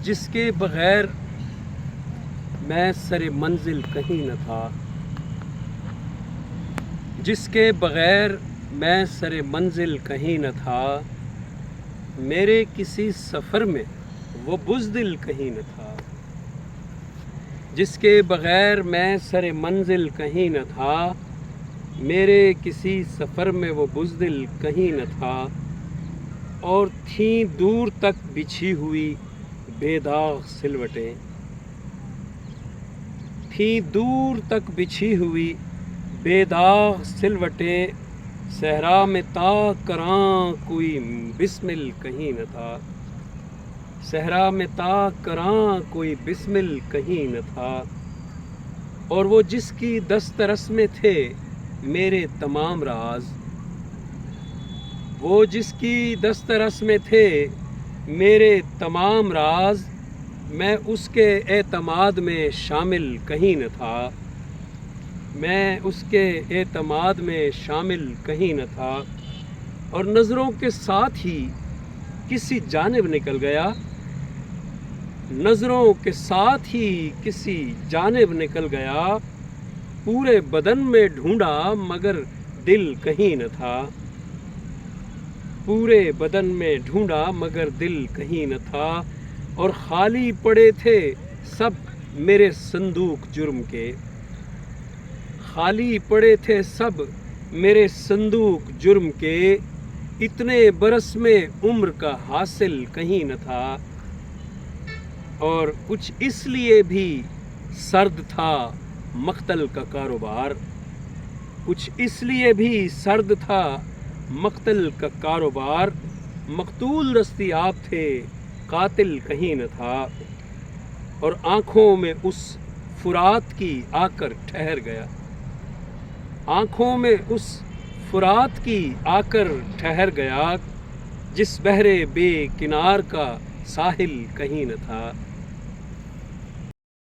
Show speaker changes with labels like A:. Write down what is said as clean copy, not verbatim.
A: جس کے بغیر میں سر منزل کہیں نہ تھا، جس کے بغیر میں سر منزل کہیں نہ تھا، میرے کسی سفر میں وہ بزدل کہیں نہ تھا، جس کے بغیر میں سر منزل کہیں نہ تھا، میرے کسی سفر میں وہ بزدل کہیں نہ تھا، اور تھیں دور تک بچھی ہوئی بے داغ سلوٹیں، تھیں دور تک بچھی ہوئی بے داغ سلوٹیں، صحرا میں تا کراں کوئی بسمل کہیں نہ تھا، صحرا میں تا کراں کوئی بسمل کہیں نہ تھا، اور وہ جس کی دسترس میں تھے میرے تمام راز، وہ جس کی دسترس میں تھے میرے تمام راز، میں اس کے اعتماد میں شامل کہیں نہ تھا، میں اس کے اعتماد میں شامل کہیں نہ تھا، اور نظروں کے ساتھ ہی کسی جانب نکل گیا، نظروں کے ساتھ ہی کسی جانب نکل گیا، پورے بدن میں ڈھونڈا مگر دل کہیں نہ تھا، پورے بدن میں ڈھونڈا مگر دل کہیں نہ تھا، اور خالی پڑے تھے سب میرے صندوق جرم کے، خالی پڑے تھے سب میرے صندوق جرم کے، اتنے برس میں عمر کا حاصل کہیں نہ تھا، اور کچھ اس لیے بھی سرد تھا مقتل کا کاروبار، کچھ اس لیے بھی سرد تھا مقتل کا کاروبار، مقتول دستیاب تھے قاتل کہیں نہ تھا، اور آنکھوں میں اس فرات کی آ کر ٹھہر گیا، آنکھوں میں اس فرات کی آ کر ٹھہر گیا، جس بحر بے کنار کا ساحل کہیں نہ تھا۔